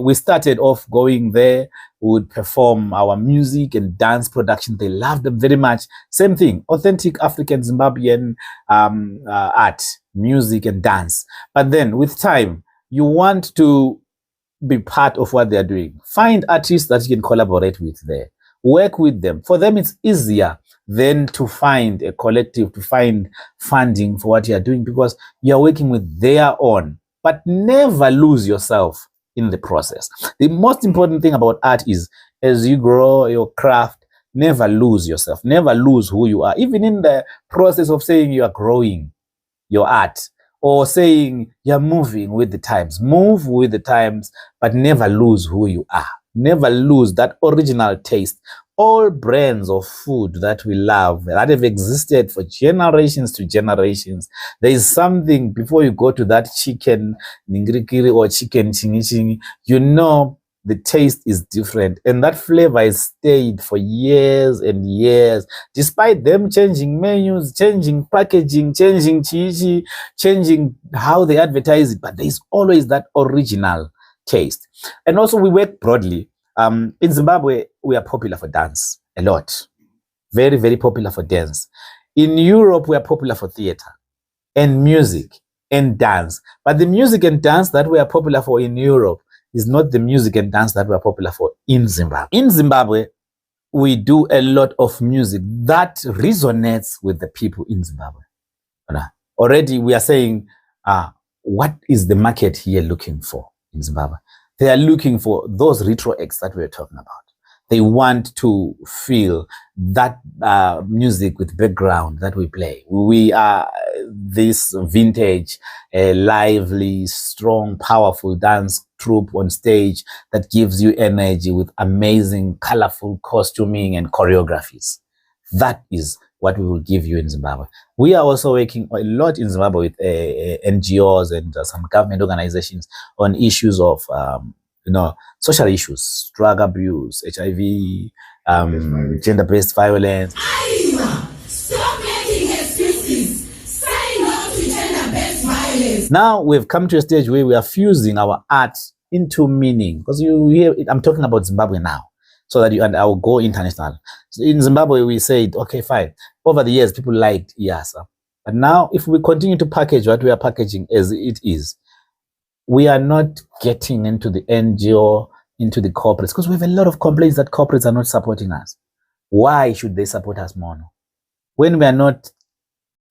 we started off going there, we would perform our music and dance production. They loved them very much. Same thing, authentic African Zimbabwean art, music and dance. But then with time, you want to be part of what they're doing. Find artists that you can collaborate with there. Work with them. For them, it's easier than to find a collective, to find funding for what you're doing, because you're working with their own. But never lose yourself in the process. The most important thing about art is, as you grow your craft, never lose yourself. Never lose who you are. Even in the process of saying you are growing your art, or saying you're moving with the times. Move with the times, but never lose who you are. Never lose that original taste. All brands of food that we love, that have existed for generations to generations, there is something, before you go to that chicken ningirikiri or chicken chingi chingi, the taste is different. And that flavor is stayed for years and years, despite them changing menus, changing packaging, changing chichi, changing how they advertise it. But there is always that original taste. And also we work broadly. In Zimbabwe, we are popular for dance a lot. Very, very popular for dance. In Europe, we are popular for theater and music and dance. But the music and dance that we are popular for in Europe is not the music and dance that we are popular for in Zimbabwe. In Zimbabwe, we do a lot of music that resonates with the people in Zimbabwe. Already we are saying, what is the market here looking for in Zimbabwe? They are looking for those retro acts that we were talking about. They want to feel that music with background that we play. We are this vintage, lively, strong, powerful dance troupe on stage that gives you energy with amazing, colorful costuming and choreographies. That is what we will give you in Zimbabwe. We are also working a lot in Zimbabwe with NGOs and some government organizations on issues of social issues, drug abuse, HIV, gender-based violence. Stop making excuses. Say no to gender-based violence. Now we've come to a stage where we are fusing our art into meaning. Because you hear, I'm talking about Zimbabwe now, so that and I will go international. So in Zimbabwe, we said, okay, fine. Over the years, people liked IYASA. But now, if we continue to package what we are packaging as it is, we are not getting into the NGO, into the corporates, because we have a lot of complaints that corporates are not supporting us. Why should they support us, Mono, when we are not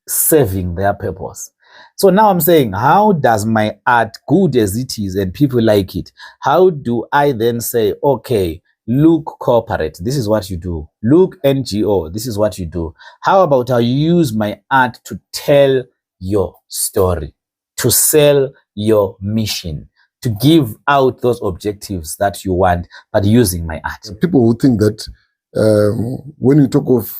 serving their purpose? So now I'm saying, how does my art, good as it is, and people like it, how do I then say, okay, look corporate, this is what you do. Look NGO, this is what you do. How about I use my art to tell your story, to sell your mission, to give out those objectives that you want, but using my art. People who think that when you talk of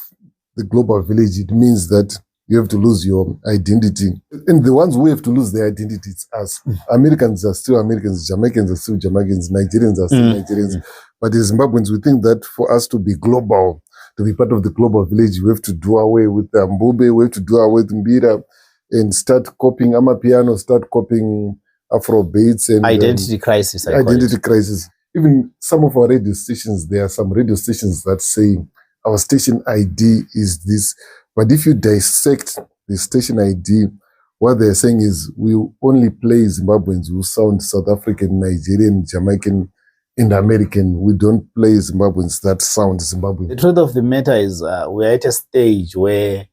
the global village, it means that you have to lose your identity. And the ones who have to lose their identity, it's us. Americans are still Americans, Jamaicans are still Jamaicans, Nigerians are still Nigerians. But as Zimbabweans, we think that for us to be global, to be part of the global village, we have to do away with Mbube, we have to do away with Mbira, and start copying Amapiano, start copying Afro beats and identity crisis. Identity crisis. Even some of our radio stations, there are some radio stations that say our station ID is this. But if you dissect the station ID, what they're saying is we only play Zimbabweans who sound South African, Nigerian, Jamaican, and American. We don't play Zimbabweans that sound Zimbabwean. The truth of the matter is we're at a stage where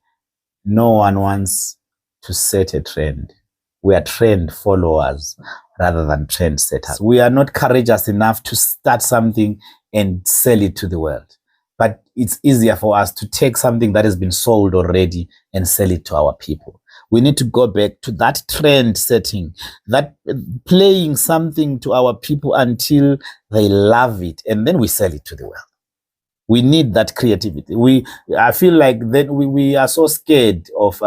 no one wants to set a trend. We are trend followers rather than trend setters. We are not courageous enough to start something and sell it to the world. But it's easier for us to take something that has been sold already and sell it to our people. We need to go back to that trend setting, that playing something to our people until they love it, and then we sell it to the world. We need that creativity. I feel like that we are so scared of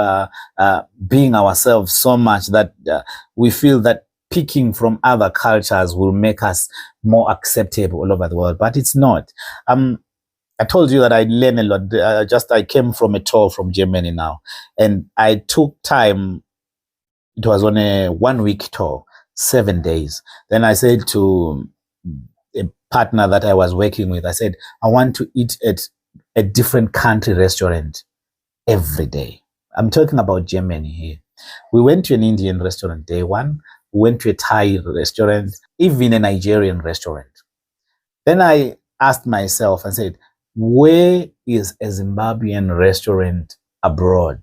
being ourselves so much that we feel that picking from other cultures will make us more acceptable all over the world, but it's not. I told you that I learned a lot. I came from a tour from Germany now, and I took time. It was on a 1-week tour, 7 days. Then I said to a partner that I was working with, I said, I want to eat at a different country restaurant every day. I'm talking about Germany here. We went to an Indian restaurant day one. We went to a Thai restaurant, even a Nigerian restaurant. Then I asked myself and said, where is a Zimbabwean restaurant abroad?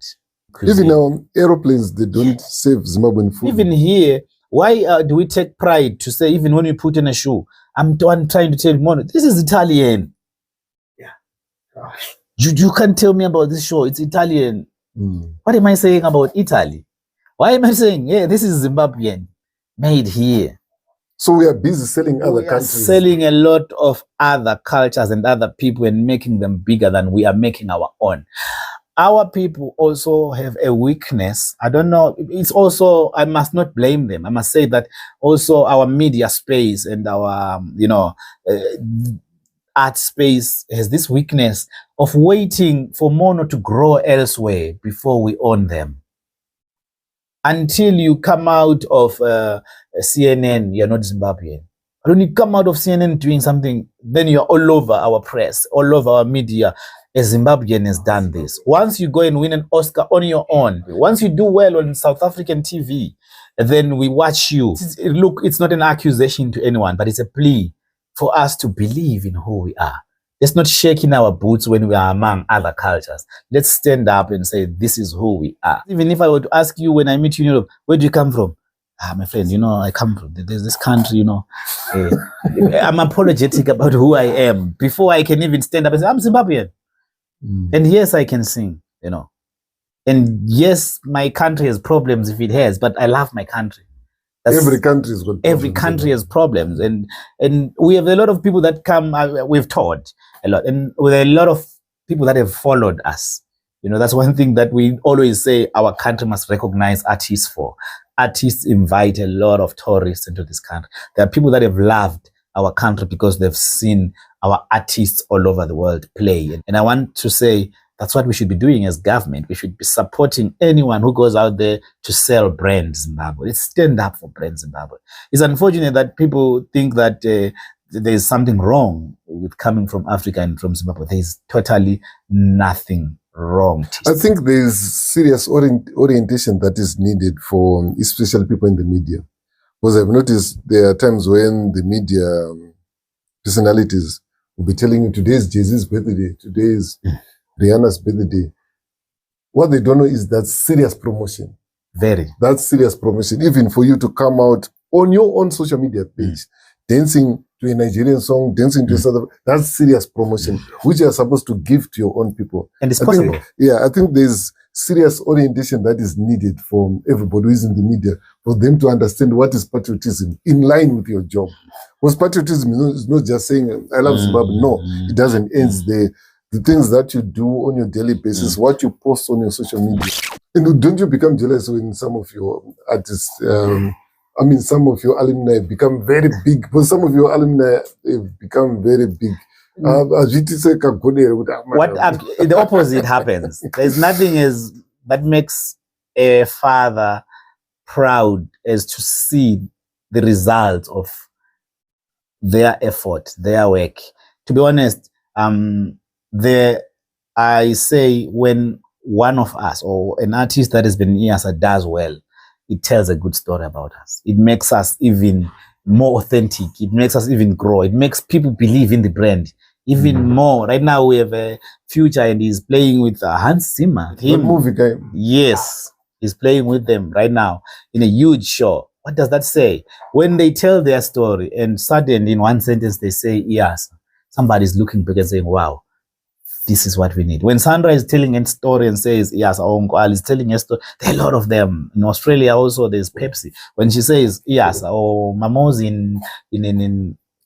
Even now, aeroplanes, they don't serve Zimbabwean food. Even here, why do we take pride to say, even when we put in a shoe, I'm trying to tell you, this is Italian. Yeah. Gosh. You can't tell me about this show. It's Italian. What am I saying about Italy? Why am I saying, yeah, this is Zimbabwean, made here? So we are busy selling other countries. We are selling a lot of other cultures and other people and making them bigger than we are making our own. Our people also have a weakness. I don't know. It's also, I must not blame them. I must say that also our media space and our, art space has this weakness of waiting for mono to grow elsewhere before we own them. Until you come out of CNN, you're not Zimbabwean. But when you come out of CNN doing something, then you're all over our press, all over our media. A Zimbabwean has done this. Once you go and win an Oscar on your own, once you do well on South African TV, then we watch you. Look, it's not an accusation to anyone, but it's a plea for us to believe in who we are. Let's not shake in our boots when we are among other cultures. Let's stand up and say, this is who we are. Even if I were to ask you when I meet you in Europe, where do you come from? My friend, I come from this country, I'm apologetic about who I am before I can even stand up and say, I'm Zimbabwean. And yes, I can sing, And yes, my country has problems if it has, but I love my country. Every country has got problems. Every country has problems. And we have a lot of people that come, we've taught a lot. And with a lot of people that have followed us. That's one thing that we always say our country must recognize artists for. Artists invite a lot of tourists into this country. There are people that have loved our country because they've seen our artists all over the world play. And I want to say that's what we should be doing as government. We should be supporting anyone who goes out there to sell brand Zimbabwe. Let's stand up for brand Zimbabwe. It's unfortunate that people think that there's something wrong with coming from Africa and from Zimbabwe. There's totally nothing wrong. I think there's serious orientation that is needed for especially people in the media. Because I've noticed there are times when the media personalities will be telling you today's Jay-Z's birthday, today's Rihanna's birthday. What they don't know is that serious promotion. That's serious promotion. Even for you to come out on your own social media page, dancing to a Nigerian song, dancing to a South African, that's serious promotion, which you are supposed to give to your own people. And it's possible. I think there's serious orientation that is needed for everybody who is in the media, for them to understand what is patriotism in line with your job. Because patriotism is not just saying, I love Zimbabwe. No, it doesn't end there. The things that you do on your daily basis, what you post on your social media. And don't you become jealous when some of your artists, some of your alumni become very big, but some of your alumni have become very big The opposite happens. There's nothing that makes a father proud as to see the result of their effort, their work. To be honest, I say when one of us or an artist that has been in IYASA does well, it tells a good story about us. It makes us even more authentic. It makes us even grow. It makes people believe in the brand even more. Right now we have a Future and he's playing with Hans Zimmer. Movie guy. Yes, he's playing with them right now in a huge show. What does that say? When they tell their story and suddenly in one sentence they say IYASA, somebody's looking back and saying, wow, this is what we need. When Sandra is telling a story and says, IYASA, or Uncle is telling a story, there are a lot of them. In Australia also, there's Pepsi. When she says IYASA, or Mamo's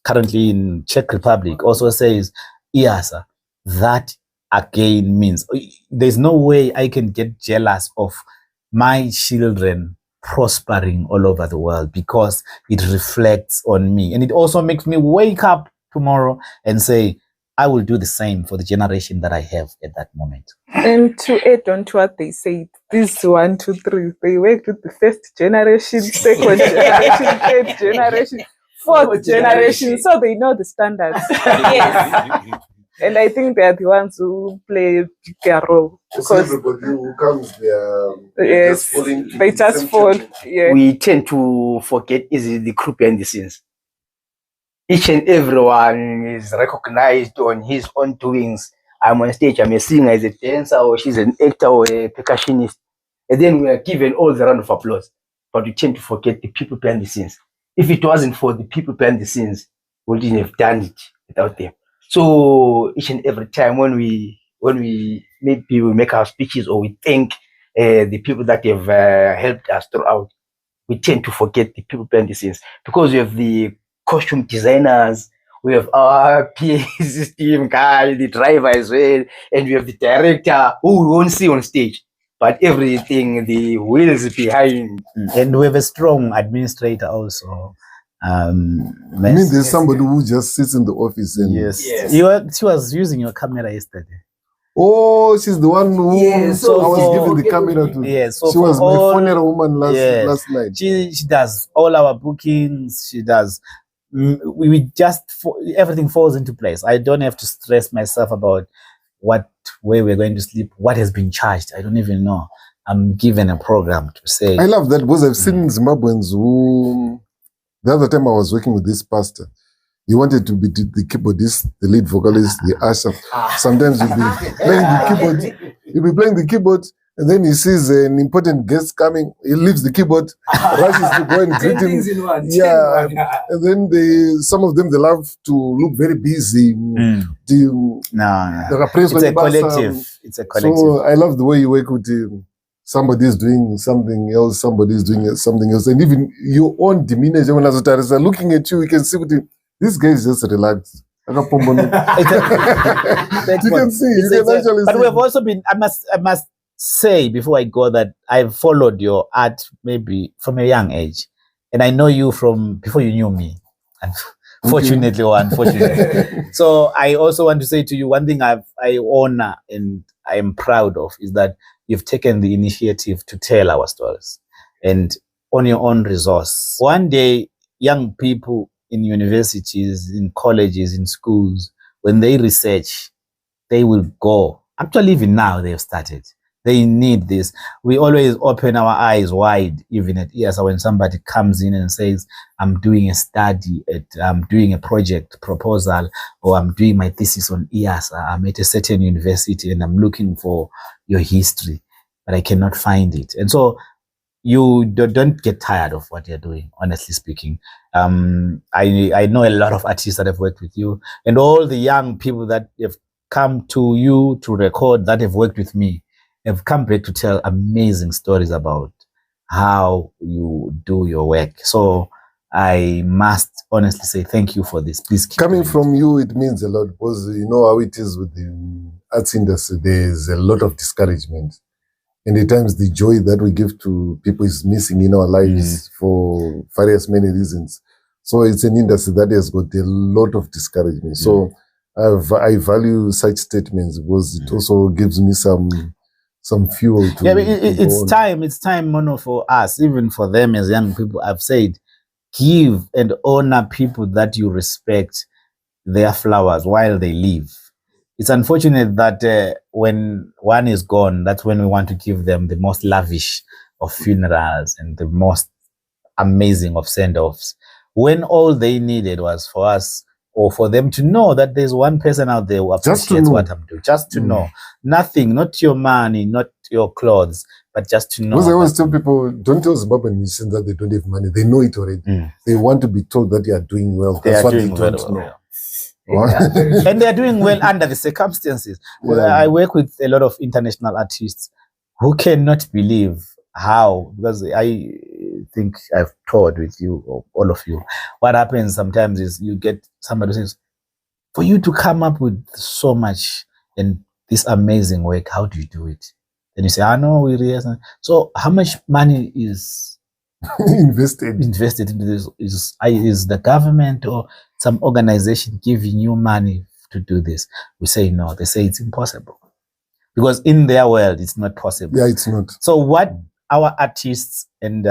currently in Czech Republic also says IYASA, that again means there's no way I can get jealous of my children prospering all over the world because it reflects on me. And it also makes me wake up tomorrow and say, I will do the same for the generation that I have at that moment. And to add on to what they said, this 1, 2, 3, they worked with the first generation, second generation, third generation, fourth generation, so they know the standards. Yes. And I think they are the ones who play a bigger role. Because everybody who comes there, yes, they just fall. Yeah. We tend to forget easily the crew behind the scenes. Each and everyone is recognized on his own doings. I'm on stage, I'm a singer, as a dancer, or she's an actor or a percussionist. And then we are given all the round of applause. But we tend to forget the people behind the scenes. If it wasn't for the people behind the scenes, we wouldn't have done it without them. So each and every time when we maybe we make our speeches or we thank the people that have helped us throughout, we tend to forget the people behind the scenes because we have the costume designers, we have our PA system guy, the driver as well, and we have the director who we won't see on stage, but everything, the wheels behind. And we have a strong administrator also. I mean, there's somebody who just sits in the office and She was using your camera yesterday. Oh, she's the one who so I was giving the camera to. Yes, so she was my funeral woman last night. She does all our bookings. She does. We just everything falls into place. I don't have to stress myself about where we're going to sleep, what has been charged. I don't even know. I'm given a program to say. I love that because I've seen Zimbabweans who. The other time I was working with this pastor, he wanted to be the keyboardist, the lead vocalist, the usher. Sometimes he'll be playing the keyboard. He'll be playing the keyboard, and then he sees an important guest coming. He leaves the keyboard, rushes to go and greet him. And then some of them, they love to look very busy. It's a collective. It's a collective. So I love the way you work with him. Somebody is doing something else, somebody is doing something else. And even your own demeanor, when as are looking at you, you can see with him, this guy is just relaxed. You can see, you can actually see. But we have also been, I must say before I go that I've followed your art maybe from a young age. And I know you from before you knew me. Fortunately or unfortunately. So I also want to say to you, one thing I honor and I am proud of is that you've taken the initiative to tell our stories and on your own resource. One day, young people in universities, in colleges, in schools, when they research, they will go. Actually, even now they have started. They need this. We always open our eyes wide, even at IYASA, when somebody comes in and says, I'm doing a study, I'm doing a project proposal, or I'm doing my thesis on IYASA. I'm at a certain university and I'm looking for your history, but I cannot find it. And so you don't get tired of what you're doing, honestly speaking. I know a lot of artists that have worked with you, and all the young people that have come to you to record that have worked with me have come back to tell amazing stories about how you do your work. So I must honestly say thank you for this. Please keep coming from you, it means a lot because you know how it is with the arts industry. There's a lot of discouragement. And at times the joy that we give to people is missing in our lives for various many reasons. So it's an industry that has got a lot of discouragement. So I value such statements because it also gives me some fuel to. Yeah, but it's time, Mono, for us, even for them as young people. I've said, give and honor people that you respect their flowers while they live. It's unfortunate that when one is gone, that's when we want to give them the most lavish of funerals and the most amazing of send-offs, when all they needed was for us or for them to know that there's one person out there who appreciates what I'm doing. Just to know. Nothing, not your money, not your clothes, but just to know. Because I always tell people, don't tell Zimbabwean musicians that they don't have money. They know it already. They want to be told that they are doing well. That's what they don't know. And they're doing well under the circumstances. Well, I work with a lot of international artists who cannot believe how, because I think I've toured with you, or all of you. What happens sometimes is you get somebody who says, for you to come up with so much and this amazing work, how do you do it? Then you say, I know we realize. So how much money is invested into this? Is the government or some organization giving you money to do this? We say no. They say it's impossible. Because in their world, it's not possible. Yeah, it's not. So what our artists and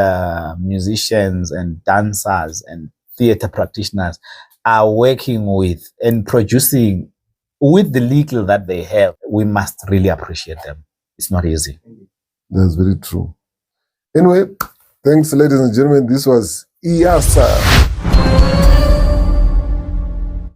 musicians and dancers and theater practitioners are working with and producing with the little that they have, we must really appreciate them. It's not easy. That's very true. Anyway, thanks, ladies and gentlemen. This was IYASA.